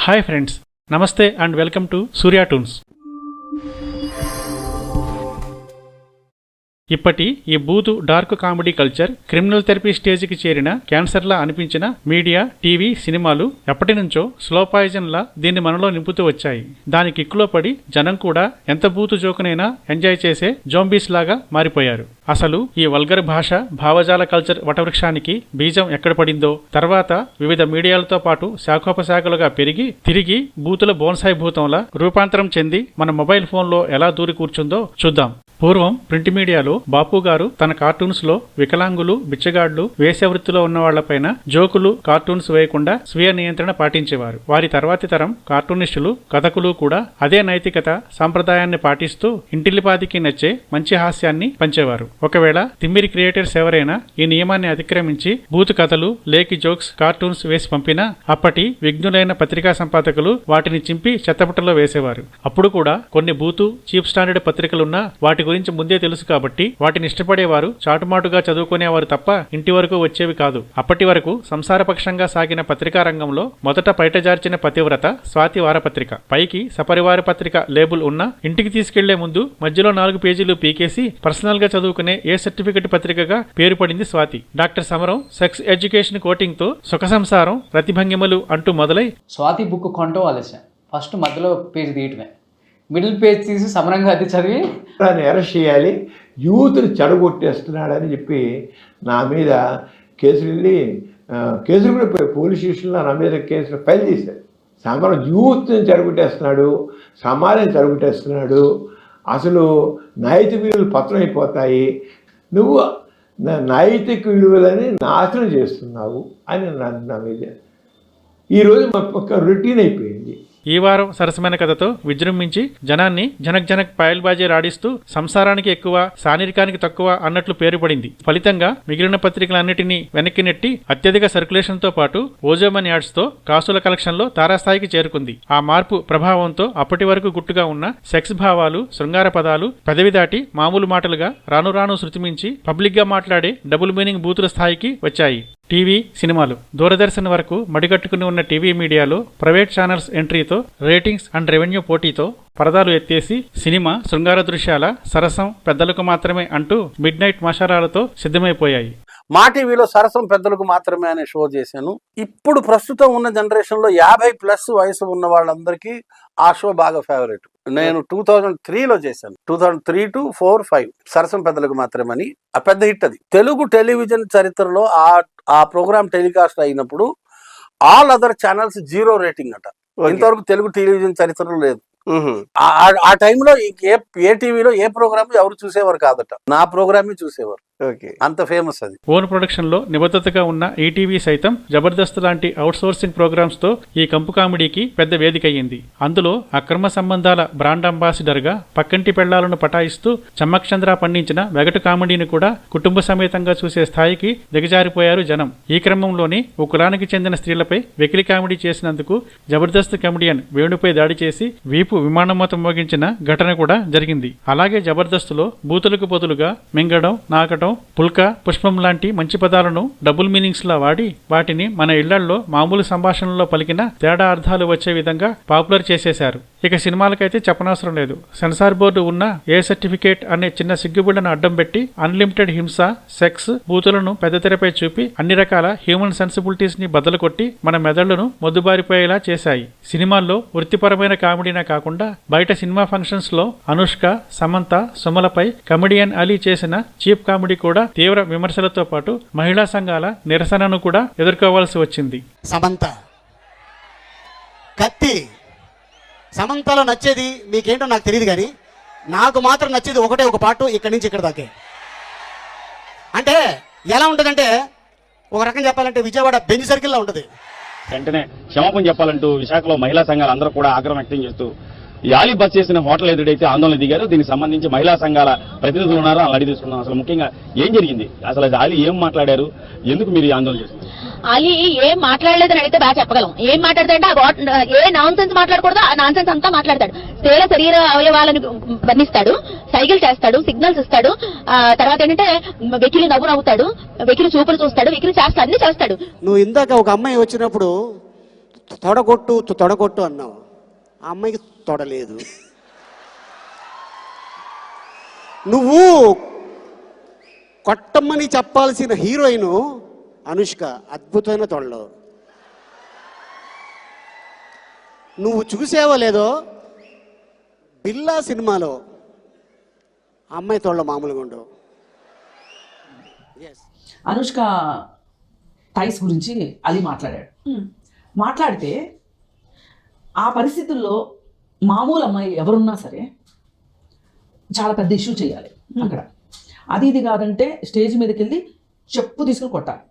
Hi friends, namaste and welcome to Surya toons. ఇప్పటి ఈ బూతు dark comedy culture criminal therapy స్టేజ్కి చేరిన క్యాన్సర్లా అనిపించిన మీడియా, టీవీ, సినిమాలు ఎప్పటి నుంచో స్లో పాయిజన్లా దీన్ని మనలో నింపుతూ వచ్చాయి. దాని కిక్కులో పడి జనం కూడా ఎంత బూతు జోకునైనా ఎంజాయ్ చేసే జోంబీస్ లాగా మారిపోయారు. అసలు ఈ వల్గర్ భాష, భావజాల కల్చర్ వటవృక్షానికి బీజం ఎక్కడ పడిందో, తర్వాత వివిధ మీడియాలతో పాటు శాఖోపశాఖలుగా పెరిగి తిరిగి బూతుల బోన్సాయి భూతంలా రూపాంతరం చెంది మన మొబైల్ ఫోన్లో ఎలా దూరి కూర్చుందో చూద్దాం. పూర్వం ప్రింట్ మీడియాలో బాపు గారు తన కార్టూన్స్ లో వికలాంగులు, బిచ్చగాళ్లు, వేశ్యవృత్తిలో ఉన్న వాళ్లపైన జోకులు, కార్టూన్స్ వేయకుండా స్వీయ నియంత్రణ పాటించేవారు. వారి తర్వాతి తరం కార్టూనిస్టులు, కథకులు కూడా అదే నైతికత, సాంప్రదాయాన్ని పాటిస్తూ ఇంటిల్లిపాదికి నచ్చే మంచి హాస్యాన్ని పంచేవారు. ఒకవేళ తిమ్మిరి క్రియేటర్స్ ఎవరైనా ఈ నియమాన్ని అతిక్రమించి బూతు కథలు, లేకి జోక్స్, కార్టూన్స్ వేసి పంపినా అప్పటి విఘ్నులైన పత్రికా సంపాదకులు వాటిని చింపి చెత్తపుట్టలో వేసేవారు. అప్పుడు కూడా కొన్ని బూతు, చీప్ స్టాండర్డ్ పత్రికలున్నా వాటి గురించి ముందే తెలుసు కాబట్టి వాటిని ఇష్టపడేవారు చాటుమాటుగా చదువుకునేవారు తప్ప ఇంటి వరకు వచ్చేవి కాదు. అప్పటి వరకు సంసారపక్షంగా సాగిన పత్రికా రంగంలో మొదట బయటజార్చిన పతివ్రత స్వాతి వారపత్రిక. పైకి సపరివార పత్రిక లేబుల్ ఉన్న ఇంటికి తీసుకెళ్లే ముందు మధ్యలో 4 పేజీలు పీకేసి పర్సనల్ గా చదువుకునే ఏ సర్టిఫికెట్ పత్రికగా పేరు పడింది స్వాతి. డాక్టర్ సమరం సెక్స్ ఎడ్యుకేషన్ కోటింగ్ తో సుఖ సంసారం, రతిభంగిమలు అంటూ మొదలై స్వాతి బుక్ కొంటూ ఆలస్యం. ఫస్ట్ మధ్యలో పేజ్ తీయటమే, మిడిల్ పేజ్ తీసి సమరంగా అది చదివి దాన్ని అరెస్ట్ చేయాలి, యూత్ని చెడగొట్టేస్తున్నాడని చెప్పి నా మీద కేసులు కూడా పోలీస్ స్టేషన్లో నా మీద కేసులు ఫైల్ చేశారు. సమరం యూత్ని చెడగొట్టేస్తున్నాడు, సమాజాన్ని చెడగొట్టేస్తున్నాడు, అసలు నైతిక విలువలు పతనం అయిపోతాయి, నువ్వు నైతిక విలువలని నాశనం చేస్తున్నావు అని నా మీద ఈరోజు ఒక రొటీన్ అయిపోయింది. ఈ వారం సరసమైన కథతో విజృంభించి జనాన్ని జనక్ పాయల్బాజీ రాడిస్తూ సంసారానికి ఎక్కువ, శారీరకానికి తక్కువ అన్నట్లు పేరు పడింది. ఫలితంగా మిగిలిన పత్రికలన్నిటినీ వెనక్కి నెట్టి అత్యధిక సర్క్యులేషన్ తో పాటు ఓజోమన్ యాడ్స్ తో కాసుల కలెక్షన్ లో తారాస్థాయికి చేరుకుంది. ఆ మార్పు ప్రభావంతో అప్పటి వరకు గుట్టుగా ఉన్న సెక్స్ భావాలు, శృంగార పదాలు పెదవి దాటి మామూలు మాటలుగా రాను రాను శృతిమించి పబ్లిక్ గా మాట్లాడే డబుల్ మీనింగ్ బూతుల స్థాయికి వచ్చాయి. టీవీ, సినిమాలు, దూరదర్శన్ వరకు మడిగట్టుకుని ఉన్న టీవీ మీడియాలో ప్రైవేట్ ఛానల్స్ ఎంట్రీతో రేటింగ్స్ అండ్ రెవెన్యూ పోటీతో పరదాలు ఎత్తేసి సినిమా, శృంగార దృశ్యాల సరసం పెద్దలకు మాత్రమే అంటూ మిడ్ నైట్ మషారాలతో సిద్ధమైపోయాయి. మా టీవీలో సరసం పెద్దలకు మాత్రమే అనే షో చేశాను. ఇప్పుడు ప్రస్తుతం ఉన్న జనరేషన్లో 50+ వయసు ఉన్న వాళ్ళందరికీ ఆ షో బాగా ఫేవరెట్. నేను 2003లో చేశాను. 2003 to 4-5 సరసం పెద్దలకు మాత్రమని ఆ పెద్ద హిట్. అది తెలుగు టెలివిజన్ చరిత్రలో ఆ ప్రోగ్రామ్ టెలికాస్ట్ అయినప్పుడు ఆల్ అదర్ ఛానల్స్ 0 రేటింగ్ అట. ఇంతవరకు తెలుగు టెలివిజన్ చరిత్రలో లేదు. ఆ టైంలో ఏ టీవీలో ఏ ప్రోగ్రామ్ ఎవరు చూసేవారు కాదట, నా ప్రోగ్రామ్ చూసేవారు. అంత ఫేమస్ అది. ఓన్ ప్రొడక్షన్ లో నిబద్ధతగా ఉన్న ఈటీవీ సైతం జబర్దస్త్ లాంటి అవుట్ సోర్సింగ్ ప్రోగ్రామ్స్ తో ఈ కంపు కామెడీకి పెద్ద వేదిక అయ్యింది. అందులో అక్రమ సంబంధాల బ్రాండ్ అంబాసిడర్ గా పక్కంటి పెళ్లాలను పటాయిస్తూ చమ్మక్షంద్ర పండించిన వెగటు కామెడీని కూడా కుటుంబ సమేతంగా చూసే స్థాయికి దిగజారిపోయారు జనం. ఈ క్రమంలోనే ఓ కులానికి చెందిన స్త్రీలపై వెకిలి కామెడీ చేసినందుకు జబర్దస్త్ కమెడియన్ వేణుపై దాడి చేసి వీపు విమానమోత మోగించిన ఘటన కూడా జరిగింది. అలాగే జబర్దస్త్లో బూతులకు బదులుగా మింగడం, నాకడం, పుల్క, పుష్పం లాంటి మంచి పదాలను డబుల్ మీనింగ్స్ లా వాడి వాటిని మన ఇళ్లల్లో మామూలు సంభాషణలో పలికిన తేడా అర్థాలు వచ్చే విధంగా పాపులర్ చేసేశారు. ఇక సినిమాలకైతే చెప్పనవసరం లేదు. సెన్సార్ బోర్డు ఉన్న ఏ సర్టిఫికేట్ అనే చిన్న సిగ్గుబిళ్లను అడ్డం పెట్టి అన్లిమిటెడ్ హింస, సెక్స్, బూతులను పెద్ద తెరపై చూపి అన్ని రకాల హ్యూమన్ సెన్సిబిలిటీస్ ని బద్దలు కొట్టి మన మెదళ్లను మొద్దుబారిపోయేలా చేశాయి. సినిమాల్లో వృత్తిపరమైన కామెడీనే కాకుండా బయట సినిమా ఫంక్షన్స్ లో అనుష్క, సమంత, సుమలపై కమెడియన్ అలీ చేసిన చీప్ కామెడీ కూడా తీవ్ర విమర్శలతో పాటు మహిళా సంఘాల నిరసనను కూడా ఎదుర్కోవాల్సి వచ్చింది. సమంత కత్తి, సమంతలో నచ్చేది మీకేంటో నాకు తెలియదు, కానీ నాకు మాత్రం నచ్చేది ఒక పాటు ఇక్కడి నుంచి ఇక్కడ దాకే. అంటే ఎలా ఉంటుందంటే ఒక రకం చెప్పాలంటే విజయవాడ బెంజ్ సర్కిల్లో ఉంటుంది. వెంటనే క్షమాపణ చెప్పాలంటూ విశాఖలో మహిళా సంఘాలు అందరూ కూడా ఆగ్రహం వ్యక్తం చేస్తూ ఈ ఆలీ బస్ చేసిన హోటల్ ఎదురైతే ఆందోళన దిగారు. దీనికి సంబంధించి మహిళా సంఘాల ప్రతినిధులు ఉన్నారు, అడిగి తీసుకున్నాం. అసలు ముఖ్యంగా ఏం జరిగింది, అసలు ఆలీ ఏం మాట్లాడారు, ఎందుకు మీరు ఆందోళన చేస్తున్నారు? ఆలీ ఏం మాట్లాడలేదని అడిగితే బాగా చెప్పగలం. ఏం మాట్లాడతాడంటే ఏ నాన్ సెన్స్ మాట్లాడకూడదు ఆ నాన్ సెన్స్ అంతా మాట్లాడతాడు. స్త్రీల శరీర అవయవాలను వర్ణిస్తాడు, సైకిల్ చేస్తాడు, సిగ్నల్స్ ఇస్తాడు, తర్వాత ఏంటంటే వెకిలి నవ్వు నవ్వుతాడు, వెకిలి చూపులు చూస్తాడు, వెకిలి చేస్తాడు, అన్ని చేస్తాడు. నువ్వు ఇందాక ఒక అమ్మాయి వచ్చినప్పుడు తొడగొట్టు అన్నావు, ఆ అమ్మాయికి తొడలేదు. నువ్వు కొట్టమ్మని చెప్పాల్సిన హీరోయిన్ అనుష్క అద్భుతమైన తొడలు. నువ్వు చూసావో లేదో బిల్లా సినిమాలో అమ్మాయి తోళ్ళ మామూలుగా ఉండవు. అనుష్క టైస్ గురించి అది మాట్లాడాడు. మాట్లాడితే ఆ పరిస్థితుల్లో మామూలు అమ్మాయి ఎవరున్నా సరే చాలా పెద్ద ఇష్యూ చేయాలి అక్కడ. అది ఇది కాదంటే స్టేజ్ మీదకి వెళ్ళి చెప్పు తీసుకుని కొట్టాలి.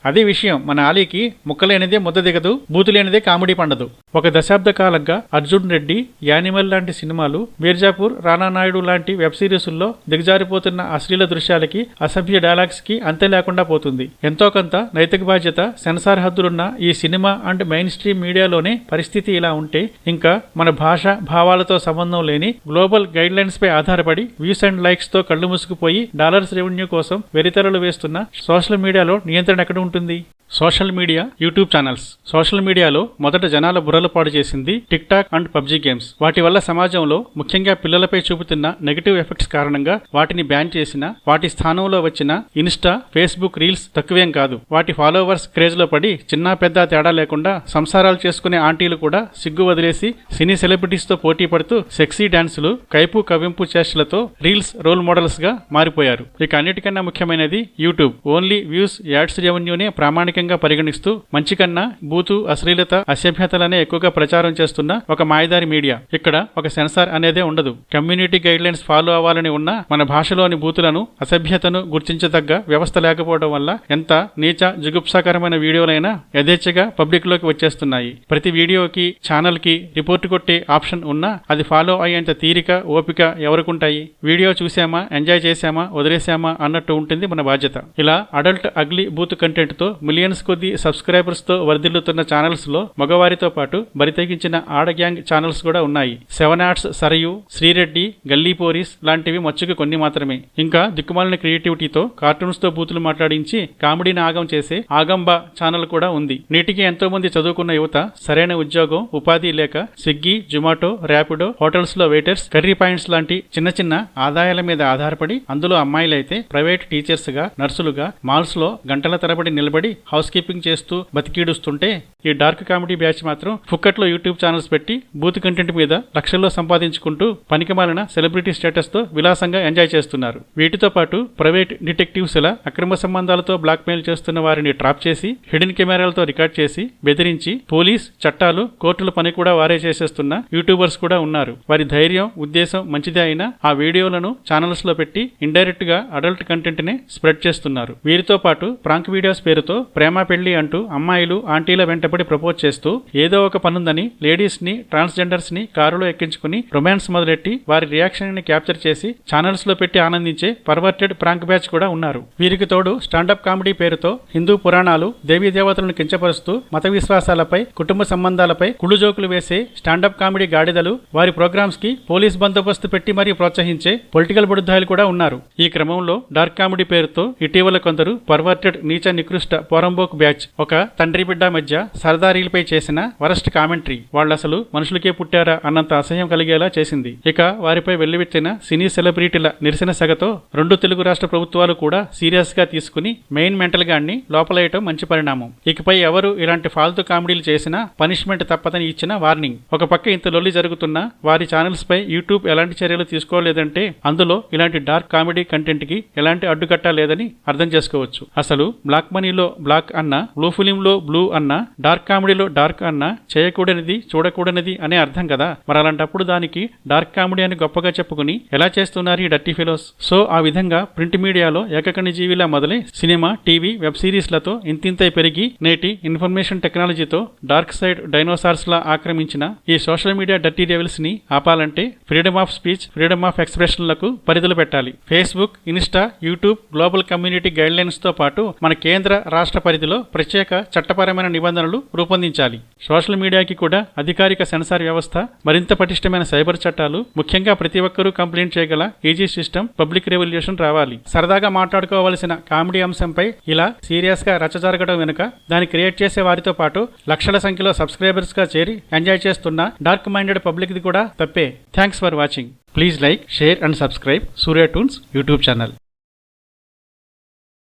అదే విషయం మన ఆలీకి ముక్కలేనిదే ముద్ద దిగదు, బూతులేనిదే కామెడీ పండదు. ఒక దశాబ్ద కాలంగా అర్జున్ రెడ్డి, యానిమల్ లాంటి సినిమాలు, మీర్జాపూర్, రానానాయుడు లాంటి వెబ్ సిరీసుల్లో దిగజారిపోతున్న అశ్లీల దృశ్యాలకి, అసభ్య డైలాగ్స్ కి అంతే లేకుండా పోతుంది. ఎంతో కొంత నైతిక బాధ్యత, సెన్సార్ హద్దులున్న ఈ సినిమా అండ్ మెయిన్ స్ట్రీమ్ మీడియాలోనే పరిస్థితి ఇలా ఉంటే ఇంకా మన భాష భావాలతో సంబంధం లేని గ్లోబల్ గైడ్ లైన్స్ పై ఆధారపడి వ్యూస్ అండ్ లైక్స్ తో కళ్ళు మూసుకుపోయి డాలర్స్ రెవెన్యూ కోసం వెరితెరలు వేస్తున్న సోషల్ మీడియాలో నియంత్రణ ఎక్కడ ఉంటుంది? Social media, YouTube channels. Social మీడియాలో మొదట జనాల బుర్రలు పాడు చేసింది tick talk and PUBG games. వాటి వల్ల సమాజంలో ముఖ్యంగా పిల్లలపై చూపుతున్న నెగటివ్ ఎఫెక్ట్స్ కారణంగా వాటిని బ్యాన్ చేసిన, వాటి స్థానంలో వచ్చిన ఇన్స్టా, ఫేస్బుక్ రీల్స్ తక్కువేం కాదు. వాటి ఫాలోవర్స్ క్రేజ్ లో పడి చిన్న పెద్ద తేడా లేకుండా సంసారాలు చేసుకునే ఆంటీలు కూడా సిగ్గు వదిలేసి సినీ సెలబ్రిటీస్ తో పోటీ పడుతూ సెక్సీ డాన్సులు, కైపు కవింపు చేష్టలతో రీల్స్ రోల్ మోడల్స్ గా మారిపోయారు. ఇక అన్నిటికన్నా ముఖ్యమైనది యూట్యూబ్. ఓన్లీ వ్యూస్, యాడ్స్ రెవెన్యూనే ప్రామాణికంగా పరిగణిస్తూ మంచి కన్నా బూతు, అశ్లీలత, అసభ్యతలనే ఎక్కువగా ప్రచారం చేస్తున్న ఒక మాయదారి మీడియా. ఇక్కడ ఒక సెన్సార్ అనేదే ఉండదు. కమ్యూనిటీ గైడ్ లైన్స్ ఫాలో అవ్వాలని ఉన్న మన భాషలోని బూతులను, అసభ్యతను గుర్తించదగ్గ వ్యవస్థ లేకపోవడం వల్ల ఎంత నీచ జుగుప్సాకరమైన వీడియోలైనా యథేచ్ఛగా పబ్లిక్ లోకి వచ్చేస్తున్నాయి. ప్రతి వీడియోకి, ఛానల్ కి రిపోర్ట్ కొట్టే ఆప్షన్ ఉన్నా అది ఫాలో అయ్యేంత తీరిక, ఓపిక ఎవరికుంటాయి? వీడియో చూసామా, ఎంజాయ్ చేశామా, వదిలేశామా అన్నట్టు ఉంటుంది మన బాధ్యత. ఇలా అడల్ట్ అగ్లీ బూత్ కంటెంట్ తో మిలియన్స్ కొద్ది సబ్స్క్రైబర్స్ తో వర్ధిల్లుతున్న ఛానల్స్ లో మగవారితో పాటు బరితెగించిన ఆడ గ్యాంగ్ ఛానల్స్ కూడా ఉన్నాయి. 7 ఆర్ట్స్, సరయు, శ్రీరెడ్డి, గల్లీ పోరీస్ లాంటివి మచ్చుకు కొన్ని మాత్రమే. ఇంకా దిక్కుమాలిన క్రియేటివిటీతో కార్టూన్స్ తో బూతులు మాట్లాడించి కామెడీని ఆగం చేసే ఆగంబా ఛానల్ కూడా ఉంది. నేటికి ఎంతో మంది చదువుకున్న యువత సరైన ఉద్యోగం, ఉపాధి లేక స్విగ్గీ, జొమాటో, ర్యాపిడో, హోటల్స్ లో వెయిటర్స్, కర్రీ పాయింట్స్ లాంటి చిన్న చిన్న ఆదాయాల మీద ఆధారపడి, అందులో అమ్మాయిలైతే ప్రైవేట్ టీచర్స్ గా, నర్సులుగా మాల్స్ లో గంటల తరబడి నిలబడి హౌస్ కీపింగ్ చేస్తూ బతికీడుస్తుంటే ఈ డార్క్ కామెడీ బ్యాచ్ మాత్రం ఫుక్కట్లో యూట్యూబ్ ఛానల్స్ పెట్టి బూత్ కంటెంట్ మీద లక్షల్లో సంపాదించుకుంటూ పనికిమాలిన సెలబ్రిటీ స్టేటస్ తో విలాసంగా ఎంజాయ్ చేస్తున్నారు. వీటితో పాటు ప్రైవేట్ డిటెక్టివ్స్ లా అక్రమ సంబంధాలతో బ్లాక్ మెయిల్ చేస్తున్న వారిని ట్రాప్ చేసి హిడెన్ కెమెరాలతో రికార్డ్ చేసి బెదిరించి పోలీస్, చట్టాలు, కోర్టుల పని కూడా వారే చేసేస్తున్న యూట్యూబర్స్ కూడా ఉన్నారు. వారి ధైర్యం, ఉద్దేశం మంచిదే అయినా ఆ వీడియోలను ఛానల్స్ లో పెట్టి ఇండైరెక్ట్ గా అడల్ట్ కంటెంట్ నే స్ప్రెడ్ చేస్తున్నారు. వీరితో పాటు ప్రాంక్ వీడియోస్ పేరుతో ప్రేమ పెళ్లి అంటూ అమ్మాయిలు, ఆంటీల వెంటపడి ప్రపోజ్ చేస్తూ ఏదో ఒక పనుందని లేడీస్ ని, ట్రాన్స్జెండర్స్ ని కారులో ఎక్కించుకుని రొమాన్స్ మొదలెట్టి వారి రియాక్షన్ ని క్యాప్చర్ చేసి ఛానల్స్ లో పెట్టి ఆనందించే పర్వర్టెడ్ ప్రాంక్ బ్యాచ్ కూడా ఉన్నారు. వీరికి తోడు స్టాండప్ కామెడీ పేరుతో హిందూ పురాణాలు, దేవీ దేవతలను కించపరుస్తూ మత విశ్వాసాలపై, కుటుంబ సంబంధాలపై కుళ్ళు జోకులు వేసే స్టాండప్ కామెడీ గాడిదలు, వారి ప్రోగ్రామ్స్ కి పోలీస్ బందోబస్తు పెట్టి మరీ ప్రోత్సహించే పొలిటికల్ బుడుద్దాయిలు కూడా ఉన్నారు. ఈ క్రమంలో డార్క్ కామెడీ పేరుతో ఇటీవల కొందరు పర్వర్టెడ్, నీచ నికృష్ట పోరంబోక్ బ్యాచ్ ఒక తండ్రి బిడ్డ మధ్య సరదారీలపై చేసిన వరస్ట్ కామెంటరీ వాళ్ళసలు మనుషులకే పుట్టారా అన్నంత అసహ్యం కలిగేలా చేసింది. ఇక వారిపై వెల్లువెత్తిన సినీ సెలబ్రిటీల నిరసన సగతో 2 తెలుగు రాష్ట్ర ప్రభుత్వాలు కూడా సీరియస్ గా తీసుకుని మెయిన్ మెంటల్ గాన్ని లోపలేయటం మంచి పరిణామం. ఇకపై ఎవరు ఇలాంటి ఫాల్తు కామెడీలు చేసినా పనిష్మెంట్ తప్పదని ఇచ్చిన వార్నింగ్. ఒక పక్క ఇంత లొల్లి జరుగుతున్నా వారి ఛానల్స్ పై యూట్యూబ్ ఎలాంటి చర్యలు తీసుకోలేదంటే అందులో ఇలాంటి డార్క్ కామెడీ కంటెంట్ కి ఎలాంటి అడ్డుకట్ట లేదని అర్థం చేసుకోవచ్చు. అసలు బ్లాక్ మనీలో బ్లాక్ అన్న, బ్లూ ఫిలిం లో బ్లూ అన్న, డార్క్ కామెడీలో డార్క్ అన్న చేయకూడనిది, చూడకూడనిది అనే అర్థం కదా. మరి అలాంటప్పుడు దానికి డార్క్ కామెడీ అని గొప్పగా చెప్పుకుని ఎలా చేస్తున్నారు ఈ డర్టీ ఫెలోస్? సో ఆ విధంగా ప్రింట్ మీడియాలో ఏకకణి జీవిలా మొదలై సినిమా, టీవీ, వెబ్ సిరీస్లతో ఇంతింతై పెరిగి నేటి ఇన్ఫర్మేషన్ టెక్నాలజీతో డార్క్ సైడ్ డైనోసార్స్ లా ఆక్రమించిన ఈ సోషల్ మీడియా డర్టీ డెవిల్స్ ని ఆపాలంటే freedom of speech, freedom of ఎక్స్ప్రెషన్లకు పరిధులు పెట్టాలి. Facebook, Insta, YouTube global community guidelines తో పాటు మన కేంద్ర, రాష్ట్ర పరిధిలో ప్రత్యేక చట్టపరమైన నిబంధనలు చట్టాలు రూపొందించాలి. సోషల్ మీడియాకి కూడా అధికారిక సెన్సార్ వ్యవస్థ, మరింత పటిష్టమైన సైబర్ చట్టాలు, ముఖ్యంగా ప్రతి ఒక్కరూ కంప్లైంట్ చేయగల ఈజీ సిస్టమ్, పబ్లిక్ రెవల్యూషన్ రావాలి. సరదాగా మాట్లాడుకోవాల్సిన కామెడీ అంశంపై ఇలా సీరియస్ గా రచ్చ జరగడం వెనుక దాన్ని క్రియేట్ చేసే వారితో పాటు లక్షల సంఖ్యలో సబ్స్క్రైబర్స్ గా చేరి ఎంజాయ్ చేస్తున్న డార్క్ మైండెడ్ పబ్లిక్ ది కూడా తప్పే. Thanks for watching. Please like, share and subscribe Surya tunes YouTube channel.